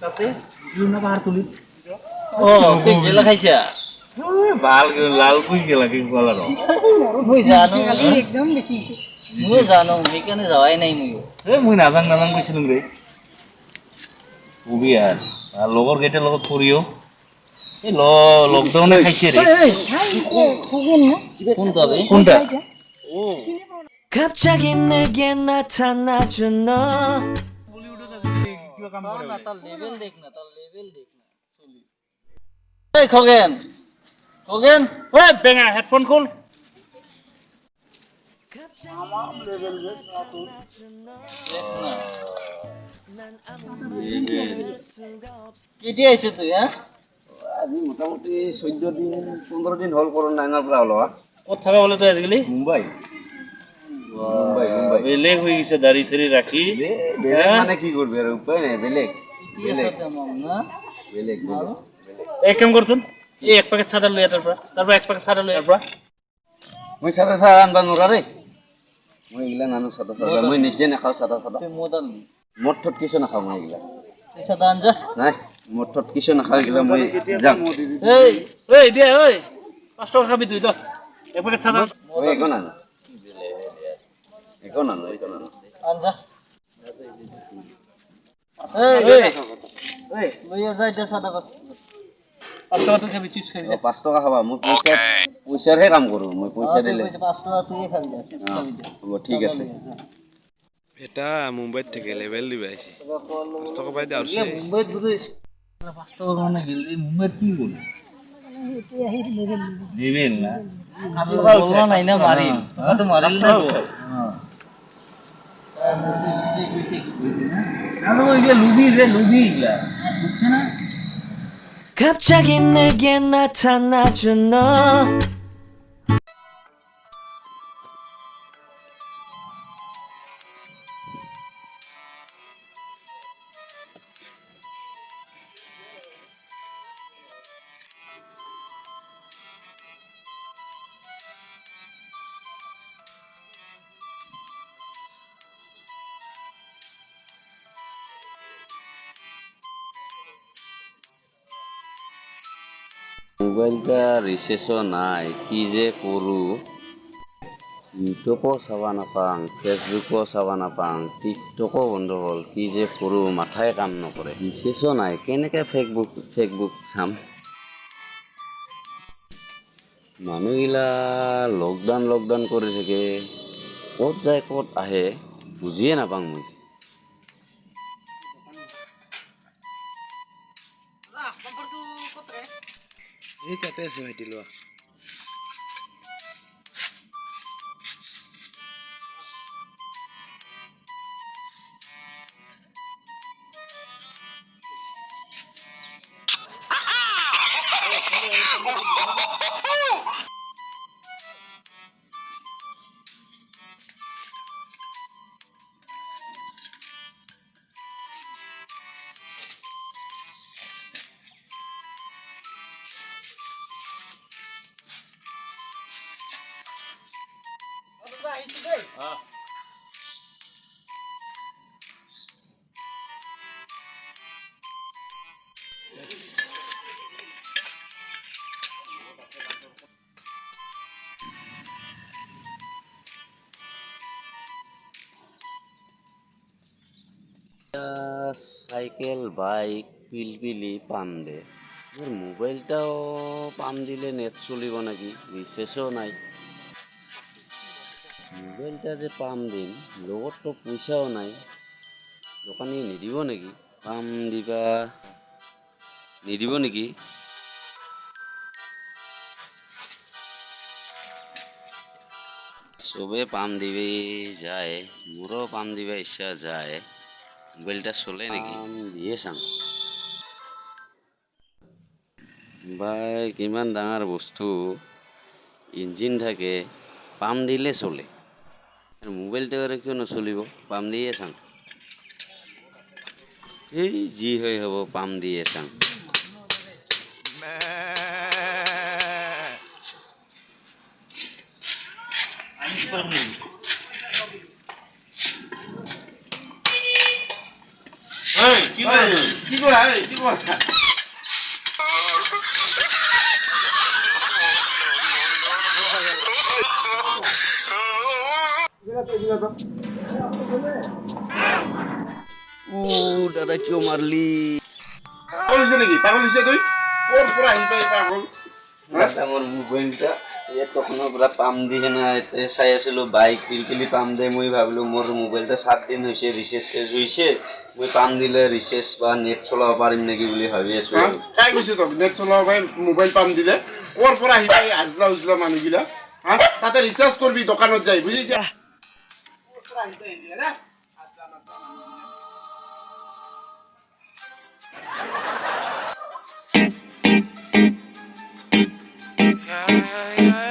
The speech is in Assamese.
তাতে লুনা পাহাড় তুলি ও তুই গেলা খাইছা বাল লাল কুই গেলা কি গলার মুই জানো একদম বেশি মুই জানো সেইখানে যাওয়াই নাই মুই মুই নাজাং নাজাং কইছিলুম রে কবি আর লগর গেটের লগত ফুরিও এই লকডাউনে খাইছে রে কোনটা 갑자기 내게 나타나준 너 না তার লেভেল দেখ না চলি এই খগেন ওই বেঙা হেডফোন খুল কেটে আইছো তুই হ্যাঁ আজি মোটামুটি 14 দিন 15 দিন হল করোনা নাইনার পৰা হলো ক'ত থাকা বলে তো আজিকালি মুম্বাই বেলেগ হয়ে গেছে দাড়ি সারি রাখি বেলেগ মানে কি করবে আর উপায় নাই বেলেগ বেলেগ এক কাম করতুন এই এক প্যাকেট ছাদা লইয়া তারপর এক প্যাকেট ছাদা লইয়া মই সাদা সাদা আনবা নোরা রে মই এগুলা নানো সাদা সাদা মই নিজে নাখাও সাদা সাদা মোদাল মঠত কিছু নাখাও মই এগুলা তুই সাদা আনজা নাই মঠত কিছু নাখাও এগুলা মই যাম এই এই দে ওই 5 টাকা খাবি তুই তো এক প্যাকেট ছাদা ওই এখন আনো আনজা এই লইয়া যাই দে সাদা বাস 5 টাকা তুই খাবি চিপস খাবি 5 টাকা খাবা মই পয়সারহে কাম কৰো মই পয়সা দিলে 5 টাকা তুই খাবি যা চিপস খাবি দে হ'ব ঠিক আছে এটা মুম্বাইত থেকে লেভেল দিবা আইছে কষ্ট পাই দে আরছে মুম্বাইত বুঝি 5 টাকা মানে গেলি মুম্বাইত কি বল লেভেল না বললো নাই না মারিল তো মারিল না 나도 이게 루비래 루비가 그렇잖아 갑자기 내게 나타나준 너 মোবাইলটা রিসেসও নাই কি যে করু ইউটিউবও চাবা নাপাং ফেসবুকও চাবা নাপাং টিকটকও বন্ধ হ'ল কি যে কৰো মাথাই কাম নকৰে ৰিসেসও নাই কেনেকে ফেসবুক চাম মানুহগিলা লকডাউন কৰি থাকে ক'ত যায় ক'ত আহে বুজিয়ে নাপাং মই এই তাতে আছে ভাইটি লোৱা সাইকেল বাইক পিলপিলি পাম দে মোবাইলটাও পাম দিলে নেট চলিব নাকি রিসেসও নাই মোবাইলটা যে পাম দিম লগততো পইচাও নাই দোকানী নিদিব নেকি পাম দিবা নিদিব নেকি চবে পাম দিবে যায় মোৰো পাম দিবা ইচ্ছা যায় মোবাইলটা চলে নাকি দিয়ে চাম ভাই কিমান ডাঙৰ বস্তু ইঞ্জিন থাকে পাম দিলে চলে মোবাইলটা আৰু কিয় নচলিব পাম দিয়ে চাম এই যি হয় হ'ব পাম দিয়ে চাম এই কি করে কি করা কি করা ও দাদা কিয় মারলি? পাগল হইছে নাকি পাগল হইছে তুই ওর পুরা আহি পাই পাগল দাদা আমার মোবাইলটা তখন পুরা পাম দিয়ে না চাই আছিলো বাইক পিলপিলি পাম দিয়ে মই ভাবিলো মোর মোবাইলটা 7 দিন হয়েছে রিচার্জ শেষ হয়েছে মই পাম দিলে রিচার্জ বা নেট চলাব পাৰিম নেকি বুলি ভাবি আছো। কাই কৈছে তোক নেট চলাব পাই মোবাইল পাম দিলে ওর পুরা আহি পাই আজলা উজলা মানুহগিলা হ্যাঁ তাতে রিচার্জ করবি দোকানত যাই বুঝিছে ওর পুরা আহি পাই এন্ডিয়া না আজলা Yeah, yeah, yeah.